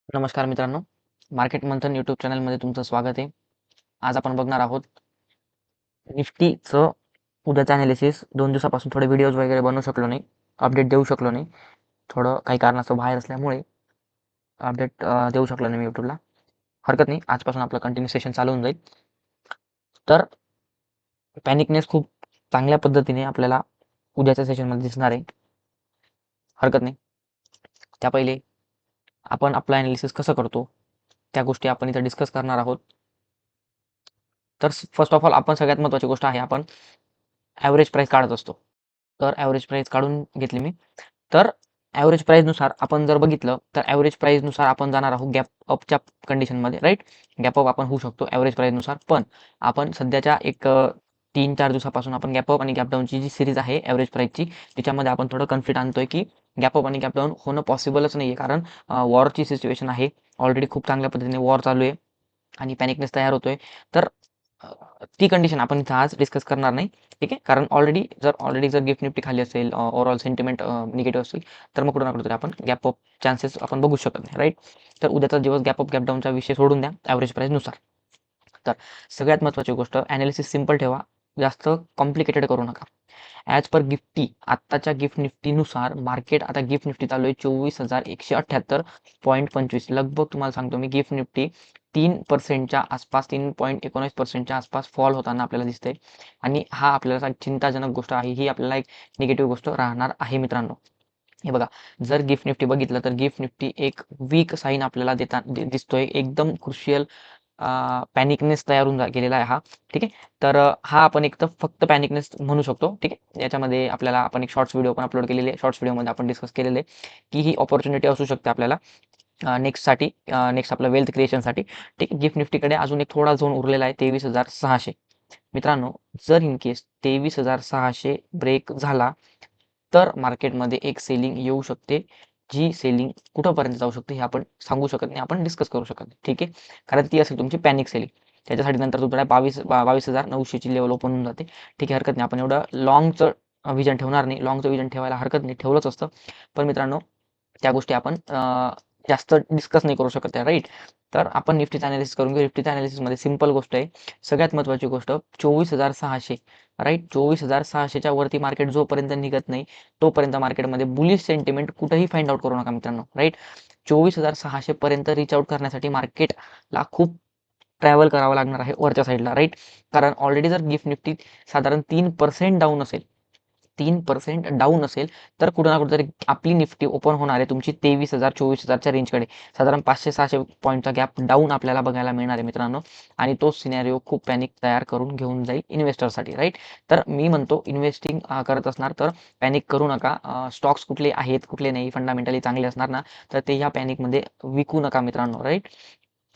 नमस्कार मित्रांनो, मार्केट मंथन यूट्यूब चॅनलमध्ये तुमचं स्वागत आहे. आज आपण बघणार आहोत निफ्टीचं उद्याचं ॲनालिसिस. 2 दिवसापासून थोडे व्हिडिओज वगैरे बनवू शकलो नाही, अपडेट देऊ शकलो नाही. थोडं काही कारणास्तव बाहेर असल्यामुळे अपडेट देऊ शकलो नाही मी यूट्यूबला. हरकत नाही, आजपासून आपलं कंटिन्यू सेशन चालू होऊन जाईल. तर पॅनिकनेस खूप चांगल्या पद्धतीने आपल्याला उद्याच्या सेशनमध्ये दिसणार आहे. हरकत नाही. त्या पहिले आपण आपलं ॲनालिसिस कसं करतो, त्या गोष्टी आपण इथं डिस्कस करणार आहोत. तर फर्स्ट ऑफ ऑल आपण सगळ्यात महत्त्वाची गोष्ट आहे, आपण ॲव्हरेज प्राईस काढत असतो. तर ॲव्हरेज प्राईस काढून घेतली मी. तर ॲव्हरेज प्राईसनुसार आपण जर बघितलं, तर ॲव्हरेज प्राईसनुसार आपण जाणार आहोत गॅप अपच्या कंडिशनमध्ये, राईट? गॅप अप आपण होऊ शकतो ॲव्हरेज प्राईसनुसार. पण आपण सध्याच्या एक 3-4 दिवसापासून आपण गॅप अप आणि गॅप डाऊनची जी सीरीज आहे ॲव्हरेज प्राईसची, त्याच्यामध्ये आपण थोडं कन्फ्लिक्ट आणतोय की गॅप अप आणि गॅप डाऊन होणं पॉसिबलच नाही आहे. कारण वॉरची सिच्युएशन आहे. ऑलरेडी खूप चांगल्या पद्धतीने वॉर चालू आहे आणि पॅनिकनेस तयार होतोय. तर ती कंडिशन आपण इथं आज डिस्कस करणार नाही. ठीक आहे. कारण ऑलरेडी जर गिफ्ट निफ्टी खाली असेल, ओव्हरऑल सेंटिमेंट निगेटिव्ह असेल, तर मग कुठं ना कुठेतरी आपण गॅप अप चान्सेस आपण बघू शकत नाही, राईट? तर उद्याचा दिवस गॅप अप गॅप डाऊनचा विषय सोडून द्या ॲव्हरेज प्राईसनुसार. तर सगळ्यात महत्त्वाची गोष्ट, ॲनालिसिस सिंपल ठेवा, जास्त कॉम्प्लिकेटेड करू नका. ॲज पर आत्ताच्या गिफ्ट निफ्टीनुसार मार्केट आता गिफ्ट निफ्टी चालू आहे 24,178.25. लगभग तुम्हाला सांगतो मी, गिफ्ट निफ्टी 3%च्या आसपास, 3.19%च्या आसपास फॉल होताना आपल्याला दिसते. आणि हा आपल्याला चिंताजनक गोष्ट आहे. ही आपल्याला एक निगेटिव्ह गोष्ट राहणार आहे मित्रांनो. हे बघा, जर गिफ्ट निफ्टी बघितलं तर गिफ्ट निफ्टी एक वीक साईन आपल्याला दिसतोय. एकदम क्रुशियल पॅनिकनेस तयार होऊन गेलेला आहे हा. ठीक आहे. तर हा आपण एक तर फक्त पॅनिकनेस म्हणू शकतो. ठीक आहे. याच्यामध्ये आपल्याला आपण एक शॉर्ट्स व्हिडिओ पण अपलोड केलेले आहे. शॉर्ट्स व्हिडिओमध्ये आपण डिस्कस केलेले आहे की ही अपॉर्च्युनिटी असू शकते आपल्याला नेक्स्टसाठी, नेक्स्ट आपलं वेल्थ क्रिएशनसाठी. ठीक आहे. गिफ्ट निफ्टीकडे अजून एक थोडा झोन उरलेला आहे 23,600. मित्रांनो, जर इन केस 23,600 ब्रेक झाला तर मार्केटमध्ये एक सेलिंग येऊ शकते. जी सेलिंग कुठंपर्यंत जाऊ शकते हे आपण सांगू शकत नाही, आपण डिस्कस करू शकत नाही. ठीक आहे. कारण ती असेल तुमची पॅनिक सेलिंग. त्याच्यासाठी नंतर तुमच्या 22,900ची लेवल ओपन होऊन जाते. ठीक आहे. हरकत नाही. आपण एवढं लॉंगचं विजन ठेवणार नाही. लॉंगचं विजन ठेवायला हरकत नाही, ठेवलंच असतं. पण मित्रांनो, त्या गोष्टी आपण जास्त डिस्कस नाही करू शकत आहे, राईट? तर आपण निफ्टीचं अनालिसिस करून घेऊ. निफ्टीच्या अनालिसिसमध्ये सिंपल गोष्ट आहे. सगळ्यात महत्त्वाची गोष्ट, 24,600, राईट? 24,600च्या वरती मार्केट जोपर्यंत निघत नाही, तोपर्यंत मार्केटमध्ये बुलिश सेंटिमेंट कुठेही फाइंड आउट करू नका मित्रांनो, राईट? 24,600 पर्यंत रीच आउट करण्यासाठी मार्केटला खूप ट्रॅव्हल करावं लागणार आहे वरच्या साईडला, राईट? कारण ऑलरेडी जर गिफ्ट निफ्टी साधारण 3% डाऊन असेल, 3% डाऊन असेल, तर कुठं ना कुठेतरी आपली निफ्टी ओपन होणार आहे तुमची 23,000 24,000च्या रेंजकडे. साधारण 500-600 पॉईंटचा गॅप डाऊन आपल्याला बघायला मिळणार आहे मित्रांनो. आणि तो सिनॅरिओ खूप पॅनिक तयार करून घेऊन जाईल इन्व्हेस्टरसाठी, राईट? तर मी म्हणतो, इन्व्हेस्टिंग करत असणार तर पॅनिक करू नका. स्टॉक्स कुठले आहेत, कुठले नाही, फंडामेंटली चांगले असणार ना, तर ते ह्या पॅनिकमध्ये विकू नका मित्रांनो, राईट?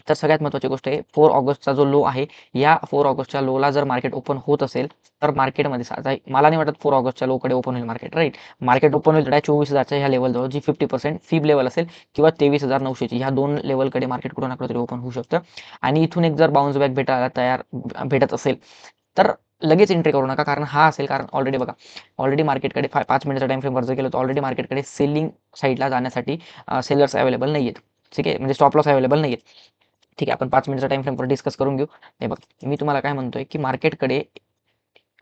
तर सगळ्यात महत्त्वाची गोष्ट आहे, 4 ऑगस्टचा जो लो आहे, या 4 ऑगस्टच्या लोला जर मार्केट ओपन होत असेल, तर मार्केटमध्ये मला नाही वाटत 4 ऑगस्टच्या लोकडे ओपन होईल मार्केट, राईट? मार्केट ओपन होईल 24,000च्या ह्या लेवलजवळ, जी 50% फीब लेवल असेल, किंवा 23,900ची, ह्या दोन लेवलकडे मार्केट कुठं ना कुठेतरी ओपन होऊ शकतं. आणि इथून एक जर बाउन्स बॅक भेटत असेल, तर लगेच एंट्री करू नका. कारण हा असेल, कारण ऑलरेडी बघा, ऑलरेडी मार्केटकडे 5 मिनिटचा टाइम फ्रेम जर गेलो, तर ऑलरेडी मार्केटकडे सेलिंग साईडला जाण्यासाठी सेलर्स अवेलेबल नाही आहेत. ठीक आहे. म्हणजे स्टॉप लॉस अवेलेबल नाही आहेत. ठीक आहे. आपण 5 मिनिटचा टाइम फ्रेमवर डिस्कस करून घेऊ. हे बघा, मी तुम्हाला काय म्हणतोय की मार्केटकडे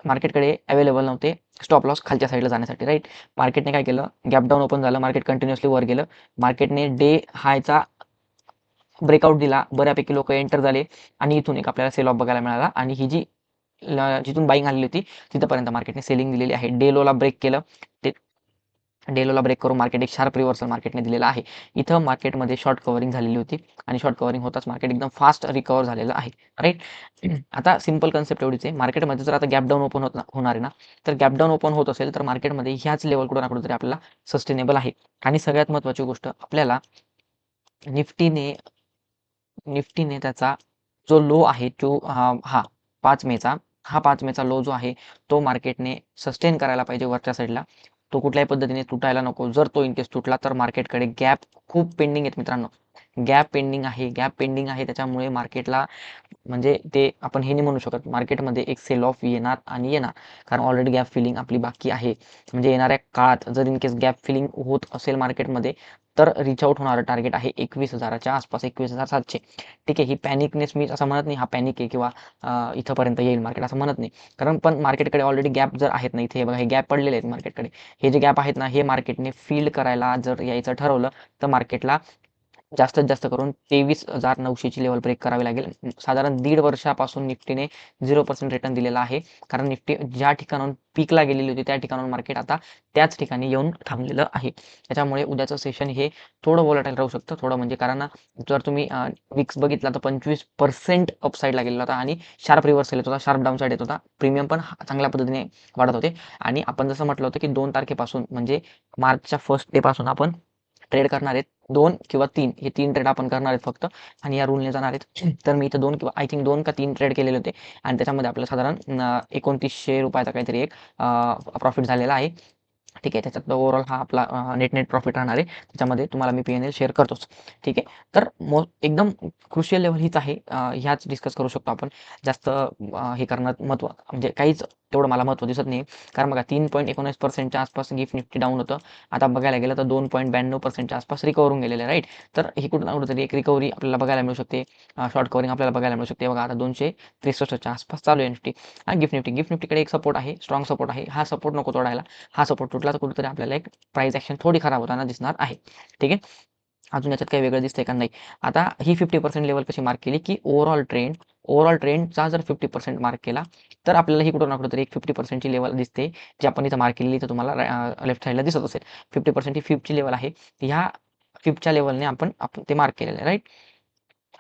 मार्केटकडे अवेलेबल नव्हते स्टॉप लॉस खालच्या साईडला जाण्यासाठी, राईट? मार्केटने काय केलं, गॅप डाऊन ओपन झालं, मार्केट कंटिन्युअसली वर गेलं, मार्केटने डे हायचा ब्रेकआउट दिला, बऱ्यापैकी लोक एंटर झाले, आणि इथून एक आपल्याला सेल ऑफ बघायला मिळाला. आणि ही जी जिथून बाईंग आलेली होती, तिथपर्यंत मार्केटने सेलिंग दिलेली आहे. डे लोला ब्रेक केलं, ते डे लोला ब्रेक करून मार्केट एक शार्प रिव्हर्सल मार्केटने दिलेला आहे. इथं मार्केटमध्ये शॉर्ट कव्हरिंग झालेली होती, आणि शॉर्ट कव्हरिंग होताच मार्केट एकदम फास्ट रिकवर झालेलं आहे, राईट? आता सिंपल कन्सेप्ट एवढीच आहे, मार्केटमध्ये जर आता गॅप डाऊन ओपन होणार आहे ना, तर गॅप डाऊन ओपन होत असेल तर मार्केटमध्ये ह्याच लेवल कुठं ना कुठेतरी आपल्याला सस्टेनेबल आहे. आणि सगळ्यात महत्त्वाची गोष्ट, आपल्याला निफ्टीने निफ्टीने त्याचा जो लो आहे तो हा 5 मेचा, हा 5 मेचा लो जो आहे, तो मार्केटने सस्टेन करायला पाहिजे वरच्या साईडला. तो कुठल्याही पद्धतीने तुटायला नको. जर तो इनकेस तुटला तर मार्केटकडे गॅप खूप पेंडिंग आहेत मित्रांनो. गॅप पेंडिंग आहे. गॅप पेंडिंग आहे त्याच्यामुळे मार्केटला म्हणजे ते आपण हे नाही म्हणू शकत मार्केटमध्ये एक सेल ऑफ येणार आणि येणार, कारण ऑलरेडी गॅप फिलिंग आपली बाकी आहे. म्हणजे येणाऱ्या काळात जर इन केस गॅप फिलिंग होत असेल मार्केटमध्ये तर रिच आउट होणारं टार्गेट आहे 21,000च्या आसपास, 21,700. ठीक आहे, ही पॅनिकनेस मी असं म्हणत नाही हा पॅनिक आहे किंवा इथंपर्यंत येईल मार्केट असं म्हणत नाही, कारण पण मार्केटकडे ऑलरेडी गॅप जर आहेत ना, इथे हे बघा हे गॅप पडलेले आहेत मार्केटकडे. हे जे गॅप आहेत ना हे मार्केटने फील करायला जर यायचं ठरवलं तर मार्केटला जास्तीत जास्त करून 23,900ची लेवल ब्रेक करावी लागेल. साधारण 1.5 वर्षापासून निफ्टीने 0% रिटर्न दिलेला आहे, कारण निफ्टी ज्या ठिकाणाहून पीकला गेलेली होती त्या ठिकाणाहून मार्केट आता त्याच ठिकाणी येऊन थांबलेलं आहे. त्याच्यामुळे उद्याचं सेशन हे थोडं व्होलटाईल राहू शकतं, थोडं म्हणजे कारण जर तुम्ही विक्स बघितला तर 25% अपसाईडला गेलेला होता आणि शार्प रिव्हर्सल येत होता, शार्प डाऊन साईड येत होता. प्रीमियम पण चांगल्या पद्धतीने वाढत होते आणि आपण जसं म्हटलं होतं की 2 तारखेपासून म्हणजे मार्चच्या फर्स्ट डे पासून आपण ट्रेड करणार आहेत 2 किंवा 3, हे 3 ट्रेड आपण करणार आहेत फक्त आणि या रूलने जाणार आहेत. तर मी इथं 2 किंवा आय थिंक 2 का 3 ट्रेड केलेले होते आणि त्याच्यामध्ये आपल्याला साधारण 2900 रुपयाचा काहीतरी एक प्रॉफिट झालेला आहे. ठीक आहे, त्याच्यात ओव्हरऑल हा आपला नेट प्रॉफिट राहणार आहे. त्याच्यामध्ये तुम्हाला मी पी शेअर करतोच. ठीक आहे, तर एकदम क्रुशियल लेवल हीच आहे. ह्याच डिस्कस करू शकतो आपण. जास्त हे करण्यात महत्त्व म्हणजे काहीच तेवढं मला महत्त्व दिसत नाही, कारण बघा 3.19%च्या आसपास गिफ्ट निफ्टी डाऊन होतं. आता बघायला गेलं तर 2.92%च्या आसपास रिकवर होऊन गेलेलं आहे, राईट. तर हे कुठं ना कुठेतरी एक रिकव्हरी आपल्याला बघायला मिळू शकते. शॉर्ट कव्हरिंग आपल्याला बघायला मिळू शकते. बघा आता 263च्या आसपास चालू आहे निफ्टी. आणि गिफ्ट निफ्टीकडे एक सपोर्ट आहे, स्ट्रॉंग सपोर्ट आहे. हा सपोर्ट नको तोडायला. हा सपोर्ट तुटला तर कुठेतरी आपल्याला एक प्राइस ऍक्शन थोडी खराब होताना दिसणार आहे. ठीक आहे, अजून याच्यात काही वेगळं दिसतंय का नाही. आता ही 50% लेवल कशी मार्क केली की ओव्हरऑल ट्रेंडचा जर 50% मार्क केला तर आपल्याला ही कुठं ना कुठं तरी एक 50%ची लेवल दिसते, जी आपण इथं मार्क केलेली तर तुम्हाला लेफ्ट साईडला दिसत असेल. 50% ही फिफ्थची लेवल आहे. ह्या फिफ्थच्या लेवलने आपण ते मार्क केलेलं आहे, राईट.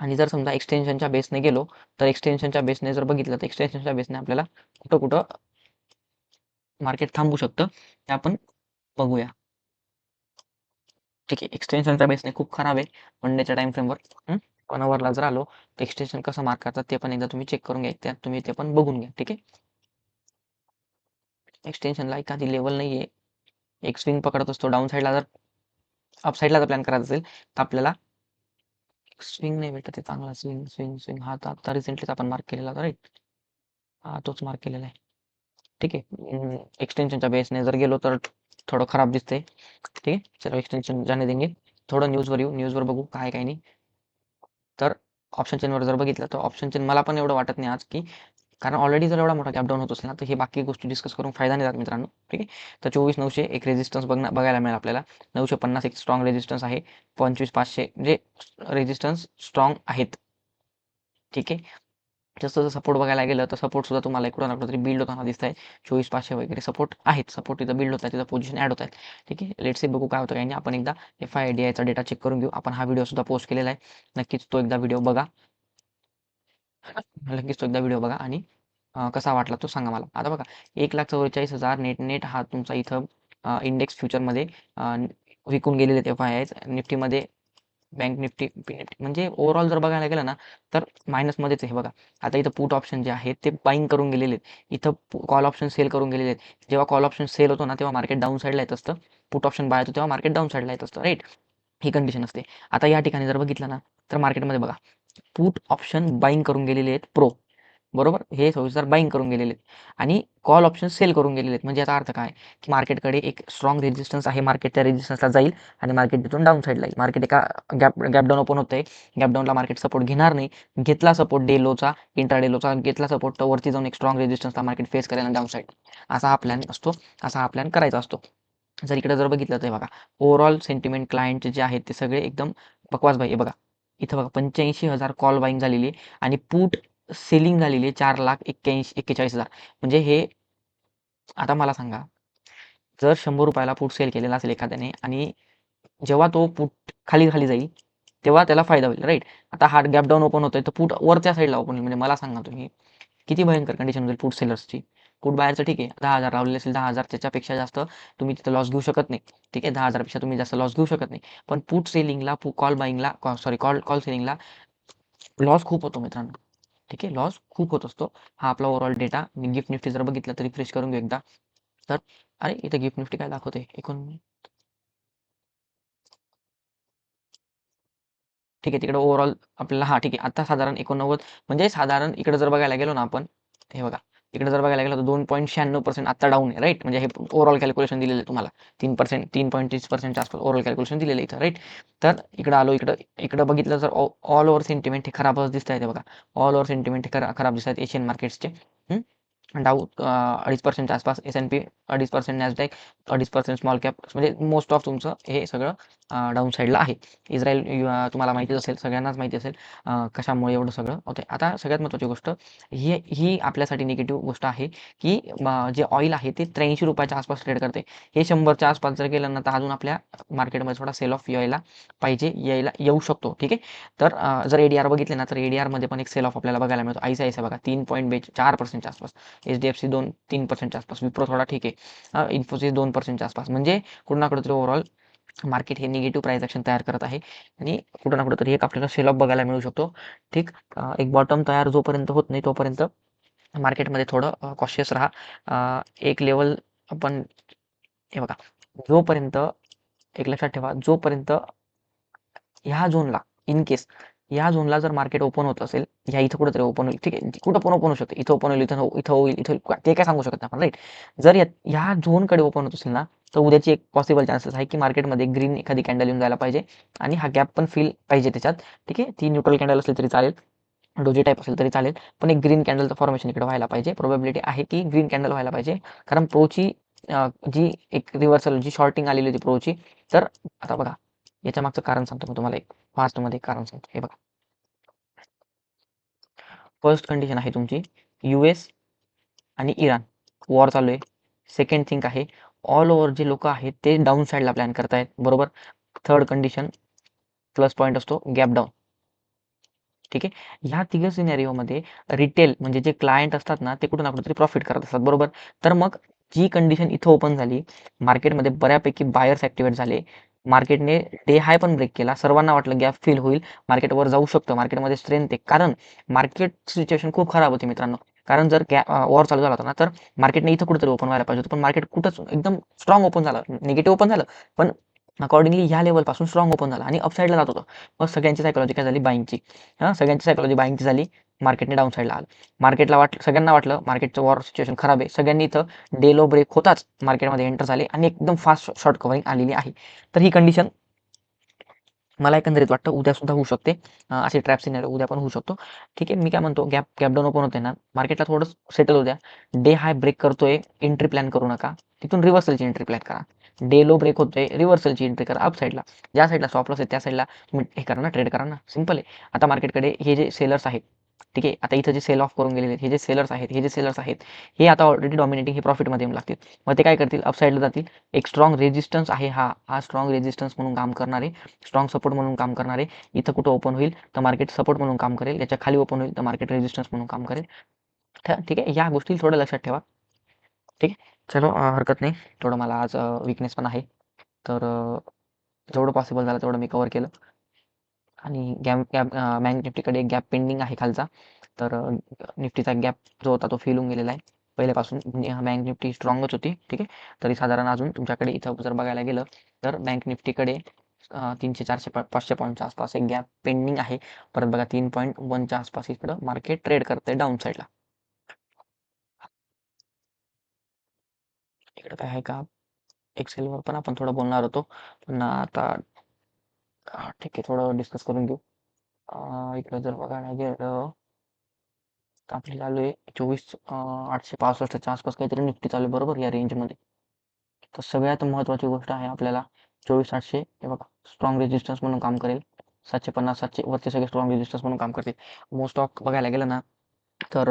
आणि जर समजा एक्सटेन्शनच्या बेसने गेलो तर एक्सटेन्शनच्या बेसने जर बघितलं तर एक्सटेन्शनच्या बेसने आपल्याला कुठं कुठं मार्केट थांबू शकतं ते आपण बघूया. ठीक आहे, एक्सटेन्शनच्या बेसने खूप खराब आहे वन डेच्या टाइम फ्रेमवर. 1 आवरला जर आलो तर एक्सटेन्शन कसं मार्क करतात ते पण एकदा तुम्ही चेक करून घ्या, त्यात तुम्ही ते पण बघून घ्या. ठीक आहे, एक्सटेन्शनला एखादी लेवल नाही आहे, एक स्विंग पकडत असतो डाऊन साईडला. जर अप साईडला जर प्लॅन करायचा असेल तर आपल्याला स्विंग नाही भेटत आहे चांगला. स्विंग स्विंग स्विंग हा आता रिसेंटलीच आपण मार्क केलेला होता, राईट. हा तोच मार्क केलेला आहे. ठीक आहे, एक्सटेन्शनच्या बेसने जर गेलो तर थोडं खराब दिसतंय. ठीक आहे, चलो एक्सटेन्शन जाने देंगे. थोडं न्यूजवर येऊ, न्यूजवर बघू काय काय नाही. तर ऑप्शन चेनवर जर बघितलं तर ऑप्शन चेन मला पण एवढं वाटत नाही आज की, कारण ऑलरेडी जर एवढा मोठा गॅप डाऊन होत असेल ना तर हे बाकी गोष्टी डिस्कस करून फायदा नाही जात मित्रांनो. ठीक आहे, तर 24,900 एक रेजिस्टन्स बघायला मिळेल आपल्याला. 950 एक स्ट्रॉंग रेजिस्टन्स आहे. 25,500 म्हणजे रेजिस्टन्स स्ट्रॉंग आहेत. ठीक आहे, जसं जसं सपोर्ट बघायला गेलं तर सपोर्ट सुद्धा तुम्हाला कुठं ना कुठेतरी बिल्ड होताना दिसत आहे. 24,500 वगैरे सपोर्ट आहेत. सपोर्ट तिथं बिल्ड होत आहे, तिथं पोझिशन ॲड होत आहेत. ठीक आहे, लेट्स सी बघू काय होतं काही नाही. आपण एकदा FIDIचा डेटा चेक करून घेऊ. आपण हा व्हिडिओ सुद्धा पोस्ट केलेला आहे. नक्कीच तो एकदा व्हिडिओ बघा. नक्कीच तो एकदा व्हिडिओ बघा आणि कसा वाटला तो सांगा मला. आता बघा 1,44,000 नेट हा तुमचा इथं इंडेक्स फ्युचरमध्ये विकून गेलेले आहेत FIIs. निफ्टीमध्ये बँक निफ्टी म्हणजे ओव्हरऑल जर बघायला गेलं ना तर मायनसमध्येच आहे बघा. आता इथं पुट ऑप्शन जे आहेत ते बाईंग करून गेलेले आहेत. इथं कॉल ऑप्शन सेल करून गेलेले आहेत. जेव्हा कॉल ऑप्शन सेल होतो ना तेव्हा मार्केट डाऊन साईडला येत असतं. पुट ऑप्शन बाय होतो तेव्हा मार्केट डाऊन साईडला येत असतं, राईट. ही कंडिशन असते. आता या ठिकाणी जर बघितलं ना तर मार्केटमध्ये बघा पुट ऑप्शन बाईंग करून गेलेले आहेत प्रो, बरोबर. हे 26,000 बाईंग करून गेलेले आहेत आणि कॉल ऑप्शन सेल करून गेलेले आहेत. म्हणजे याचा अर्थ काय की मार्केटकडे एक स्ट्रॉंग रेजिस्टन्स आहे. मार्केट त्या रेजिस्टन्सला जाईल आणि मार्केट तिथून डाऊन साईडला येईल. मार्केट एका गॅप डाऊन ओपन होत आहे. गॅप डाऊनला मार्केट सपोर्ट घेणार नाही. घेतला सपोर्ट डे लोचा, इंट्राडे लोचा घेतला सपोर्ट तर वरती जाऊन एक स्ट्रॉंग रेजिस्टन्सला मार्केट फेस करेल आणि डाऊन साईड. असा हा प्लॅन असतो, असा हा प्लॅन करायचा असतो. जर इकडे जर बघितलं तर बघा ओव्हरऑल सेंटिमेंट क्लायंटचे जे आहेत ते सगळे एकदम बकवास भाई आहे. बघा इथं बघा 85,000 कॉल बाईंग झालेली आहे आणि पुट सेलिंग झालेली आहे 4,41,000. म्हणजे हे आता मला सांगा, जर 100 रुपयाला पुट सेल केलेला असेल एखाद्याने आणि जेव्हा तो पुट खाली खाली जाईल तेव्हा त्याला फायदा होईल, राईट. आता हार्ड गॅप डाऊन ओपन होतोय तर पुट वरच्या साईडला ओपन होईल. म्हणजे मला सांगा तुम्ही किती भयंकर कंडिशन होईल पुट सेलर्सची. पुट बाहेरचं ठीक आहे 10,000 लावलेले असेल 10,000 त्याच्यापेक्षा जास्त तुम्ही तिथं लॉस घेऊ शकत नाही. ठीक आहे, 10,000 पेक्षा तुम्ही जास्त लॉस घेऊ शकत नाही. पण पुट सेलिंगला कॉल बाईंगला सॉरी कॉल कॉल सेलिंगला लॉस खूप होतो मित्रांनो. ठीक आहे, लॉस खूप होत असतो. हा आपला ओव्हरऑल डेटा मी गिफ्ट निफ्टी जर बघितलं तर रिफ्रेश करून घेऊ एकदा. तर अरे इथं गिफ्ट निफ्टी काय दाखवते एकूण ठीक आहे. तिकडे ओव्हरऑल आपल्याला हां, ठीक आहे. आता साधारण 89 म्हणजे साधारण इकडे जर बघायला गेलो ना आपण, हे बघा, इकडे जर बघायला गेलो तर 2.96% आता डाऊन आहे, राईट. म्हणजे हे ओव्हरऑल कॅल्क्युलेशन दिलेलं आहे तुम्हाला. 3% 3.30%च्या आसपास ओव्हरऑल कॅल्क्युलेशन दिलेलं आहे इथं, राईट. तर इकडे आलो, इकडं बघितलं तर ऑल ओव्हर सेंटिमेंट हे खराबच दिसत आहे, बघा. ऑल ओव्हर सेंटिमेंट हे खराब दिसत आहेत एशियन मार्केट्सचे. डाऊ 2.5%च्या आसपास, S&P 2.5%, नॅसडॅक 2.5%, स्मॉल कॅप म्हणजे मोस्ट ऑफ तुमचं हे सगळं डाऊन साईडला आहे. इस्रायल तुम्हाला माहितीच असेल, सगळ्यांनाच माहिती असेल कशामुळे एवढं सगळं होते. आता सगळ्यात महत्त्वाची गोष्ट ही आपल्यासाठी निगेटिव्ह गोष्ट आहे, की जे ऑइल आहे ते 83 रुपयाच्या आसपास ट्रेड करते. हे 100च्या आसपास जर गेलं ना तर अजून आपल्या मार्केटमध्ये थोडा सेल ऑफ यायला येऊ शकतो, ठीक आहे. तर जर एडीआर बघितले ना तर एडीआरमध्ये पण एक सेल ऑफ आपल्याला बघायला मिळतो. ICICI बघा 3.4%च्या आसपास, HDFC 3%च्या आसपास, विप्रो थोडा ठीक आहे, इन्फोसिस 2%च्या आसपास. म्हणजे कुठं ना कुठेतरी ओव्हरऑल मार्केट हे निगेटिव्ह प्राइस ॲक्शन तयार करत आहे आणि कुठं ना कुठेतरी एक आपल्याला सेल ऑफ बघायला मिळू शकतो, ठीक. एक बॉटम तयार जोपर्यंत होत नाही तोपर्यंत मार्केटमध्ये थोडं कॉशियस राहा. एक लेवल आपण, हे बघा, जोपर्यंत, एक लक्षात ठेवा, जोपर्यंत ह्या झोनला, इन केस या झोनला जर मार्केट ओपन होत असेल, ह्या इथं कुठेतरी ओपन होईल, ठीक आहे. कुठं पण ओपन होऊ शकते, इथं ओपन होईल, इथं होईल, इथं होईल, ते काय सांगू शकत नाही आपण, राईट. जर ह्या झोनकडे ओपन होत असेल ना तर उद्याची एक पॉसिबल चान्सेस आहे की मार्केटमध्ये ग्रीन एखादी कॅन्डल येऊन जायला पाहिजे आणि हा गॅप पण फिल पाहिजे त्याच्यात, ठीक आहे. ती न्यूट्रल कॅन्डल असेल तरी चालेल, डोजी टाईप असेल तरी चालेल, पण एक ग्रीन कॅन्डलचं फॉर्मेशन इकडे व्हायला पाहिजे. प्रोबॅबिलिटी आहे की ग्रीन कॅन्डल व्हायला पाहिजे, कारण प्रोची जी एक रिव्हर्सल, जी शॉर्टिंग आलेली होती प्रोची. तर आता बघा, याच्या मागचं कारण सांगतो मी तुम्हाला, एक फास्टमध्ये कारण सांगतो. हे बघा, फर्स्ट कंडिशन आहे तुमची US आणि इराण वॉर चालू आहे. सेकंड थिंग आहे, ऑल ओव्हर जे लोक आहेत ते डाऊन साईडला प्लॅन करतायत, बरोबर. थर्ड कंडिशन, प्लस पॉईंट असतो गॅप डाऊन, ठीक आहे. ह्या तिघ सिनेरिओमध्ये रिटेल म्हणजे जे क्लायंट असतात ना ते कुठं ना कुठेतरी प्रॉफिट करत असतात, बरोबर. तर मग जी कंडिशन इथं ओपन झाली, मार्केटमध्ये बऱ्यापैकी बायर्स ऍक्टिव्हेट झाले, मार्केटने डे हाय पण ब्रेक केला, सर्वांना वाटलं गॅप फिल होईल, मार्केटवर जाऊ शकतं, मार्केटमध्ये स्ट्रेंथ आहे, कारण मार्केट सिच्युएशन खूप खराब होती मित्रांनो. कारण जर वॉर चालू झाला होता ना तर मार्केटने इथं कुठेतरी ओपन व्हायला पाहिजे होतं, पण मार्केट कुठंच एकदम स्ट्रॉंग ओपन झालं, निगेटिव्ह ओपन झालं, पण अकॉर्डिंगली ह्या लेवलपासून स्ट्रॉंग ओपन झाला आणि अपसाईडला जात होतं. मग सगळ्यांची सायकॉलॉजी काय झाली, बाईंगची. सगळ्यांची सायकॉलॉजी बाईंगची झाली, मार्केटने डाऊन साईडला आलं. सगळ्यांना वाटलं मार्केटचं वॉर सिच्युएशन खराब आहे, सगळ्यांनी इथं डे लो ब्रेक होताच मार्केटमध्ये एंटर झाले आणि एकदम फास्ट शॉर्ट कव्हरिंग आलेली आहे. तर ही कंडिशन मला एकंदरीत वाटतं उद्या सुद्धा होऊ शकते. असे ट्रॅप सिनेरिओ उद्या पण होऊ शकतो, ठीक आहे. मी काय म्हणतो, गॅप डाऊन ओपन होते ना, मार्केटला थोडं सेटल होऊ द्या. डे हाय ब्रेक करतोय, एंट्री प्लॅन करू नका, तिथून रिव्हर्सलची एंट्री प्लॅन करा. डे लो ब्रेक होतोय, रिव्हर्सलची एंट्री करा अप साईडला. ज्या साईडला स्टॉप लॉस आहे त्या साईडला तुम्ही हे करा ना, ट्रेड करा ना, सिंपल आहे. आता मार्केटकडे हे जे सेलर्स आहेत, ठीक आहे, आता इथं जे सेल ऑफ करून गेलेले आहेत, हे जे सेलर्स आहेत हे आता ऑलरेडी डॉमिनेटिंग हे प्रॉफिटमध्ये येऊन लागतील. मग ते काय करतील, अपसाईडला जातील. एक स्ट्रॉंग रेजिस्टन्स आहे, हा स्ट्रॉंग रेजिस्टन्स म्हणून काम करणार आहे, स्ट्रॉंग सपोर्ट म्हणून काम करणार आहे. इथं कुठं ओपन होईल तर मार्केट सपोर्ट म्हणून काम करेल, याच्या खाली ओपन होईल तर मार्केट रेजिस्टन्स म्हणून काम करेल. ठीक आहे, या गोष्टी थोडं लक्षात ठेवा, ठीक आहे. चलो, हरकत नाही. थोडं मला आज विकनेस पण आहे, तर जेवढं पॉसिबल झालं तेवढं मी कव्हर केलं. आणि बँक निफ्टीकडे एक गॅप पेंडिंग आहे खालचा, तर निफ्टीचा गॅप जो होता तो फिल होऊन गेलेला आहे पहिल्यापासून. बँक निफ्टी स्ट्रॉंगच होती, ठीक आहे. तरी साधारण अजून तुमच्याकडे इथं जर बघायला गेलं तर बँक निफ्टीकडे 300 400 500 पॉईंटच्या आसपास एक गॅप पेंडिंग आहे. परत बघा 3.1च्या आसपास इकडं मार्केट ट्रेड करते डाऊन साईडला. इकडे काय आहे का, एक्सेलवर पण आपण थोडं बोलणार होतो, पण आता ठीक आहे, थोडं डिस्कस करून घेऊ. इकडे जर बघायला गेलं तर आपली चालू आहे 24,865च्या आसपास काहीतरी निफ्टी चालू आहे, बरोबर, या रेंजमध्ये. तर सगळ्यात महत्त्वाची गोष्ट आहे आपल्याला 24,800, हे बघा, स्ट्रॉंग रेजिस्टन्स म्हणून काम करेल. 750 700 वरचे सगळे स्ट्रॉंग रेजिस्टन्स म्हणून काम करतील. मोस्ट ऑफ बघायला गेलं ना तर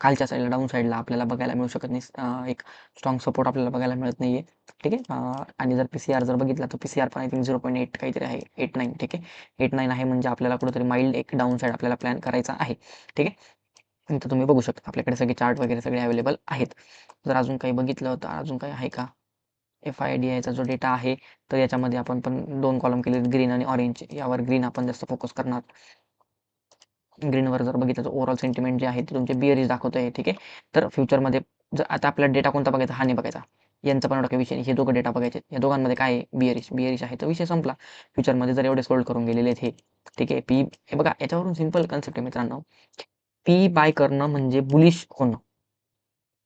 खालच्या साईडला, डाऊन साईडला आपल्याला बघायला मिळू शकत नाही, एक स्ट्रॉंग सपोर्ट आपल्याला बघायला मिळत नाहीये, ठीक आहे. आणि जर पीसीआर जर बघितला तर पीसीआर पण आय थिंक 0.8 काहीतरी आहे, 89, ठीक आहे. 89 आहे म्हणजे आपल्याला कुठेतरी माइल्ड एक डाऊन साईड आपल्याला प्लॅन करायचा आहे, ठीक आहे. इथं तुम्ही बघू शकता आपल्याकडे सगळे चार्ट वगैरे सगळे अवेलेबल आहेत. जर अजून काही बघितलं तर अजून काही आहे का, FIDIचा जो डेटा आहे तर याच्यामध्ये आपण पण 2 कॉलम केले, ग्रीन आणि ऑरेंज. यावर ग्रीन आपण जास्त फोकस करणार. ग्रीनवर जर बघितलं तर ओव्हरऑल सेंटिमेंट जे आहे ते तुमचे बिअरिश दाखवत आहे, ठीक आहे. तर फ्युचरमध्ये जर आता आपल्याला डेटा कोणता बघायचा, हा नाही बघायचा, यांचा पण एवढा काही विषय नाही. हे दोघं डेटा बघायचे. या दोघांमध्ये काय आहे? बिअरिश आहे तर विषय संपला. फ्युचरमध्ये जर एवढे सोल्ड करून गेलेले आहेत हे, ठीक आहे. हे बघा, याच्यावरून सिंपल कन्सेप्ट आहे मित्रांनो. पी बाय करणं म्हणजे बुलिश होणं.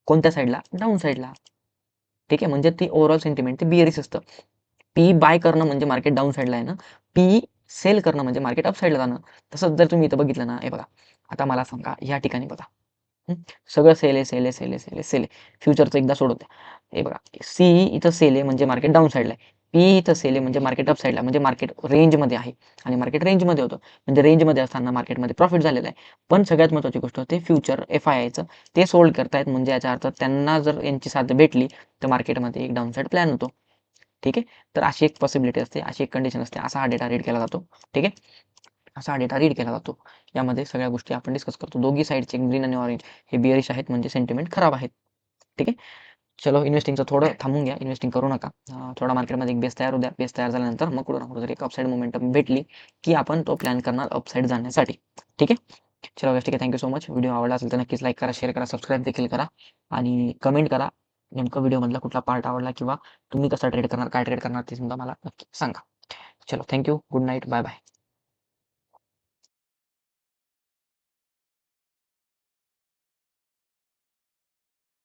कोणत्या साईडला? डाऊन साईडला. ठीक आहे. म्हणजे ती ओव्हरऑल सेंटिमेंट ते बिअरिश असतं. पी बाय करणं म्हणजे मार्केट डाऊन साईडला आहे ना. पी सेल करणं म्हणजे मार्केट अप साईडला जाणं. तसंच जर तुम्ही इथं बघितलं ना, हे बघा, आता मला सांगा या ठिकाणी बघा, सगळं सेल आहे, सेल आहे, सेल आहे, सेल आहे, सेल आहे. फ्युचरचं एकदा सोडून द्या. हे बघा, सी इथं सेल आहे म्हणजे मार्केट डाऊन साईडला आहे. पी इथं सेल आहे म्हणजे मार्केट अप साईडला, म्हणजे मार्केट रेंजमध्ये आहे आणि मार्केट रेंजमध्ये होतं. म्हणजे रेंजमध्ये असताना मार्केटमध्ये प्रॉफिट झालेला आहे. पण सगळ्यात महत्त्वाची गोष्ट ते फ्युचर FIIचं ते सोल्ड करतायत, म्हणजे याचा अर्थ त्यांना जर यांची साथ भेटली तर मार्केटमध्ये एक डाऊन साईड प्लॅन होतो. ठीक आहे. तर अशी एक पॉसिबिलिटी असते, अशी एक कंडिशन असते. असा हा डेटा रीड केला जातो. ठीक आहे. असा हा डेटा रीड केला जातो. यामध्ये सगळ्या गोष्टी आपण डिस्कस करतो. दोघी साईडचे ग्रीन आणि ऑरेंज हे बिअरिश आहेत म्हणजे सेंटिमेंट खराब आहेत. ठीक आहे. चलो, इन्व्हेस्टिंगचं थोडं थांबून घ्या. इन्व्हेस्टिंग करू नका. थोडा मार्केटमध्ये एक बेस तयार होऊ द्या. बेस तयार झाल्यानंतर मग कुठं ना कुठं एक अपसाईड मोमेंटम भेटली की आपण तो प्लॅन करणार अपसाईड जाण्यासाठी. ठीक आहे. चलो ठीक आहे. Thank you so much. व्हिडिओ आवडला असेल तर नक्कीच लाईक करा, शेअर करा, सबस्क्राईब देखील करा आणि कमेंट करा. नेमकं व्हिडिओमधला कुठला पार्ट आवडला किंवा तुम्ही कसा ट्रेड करणार, काय ट्रेड करणार ते सुद्धा मला नक्की सांगा. चलो, thank you. Good night. Bye bye.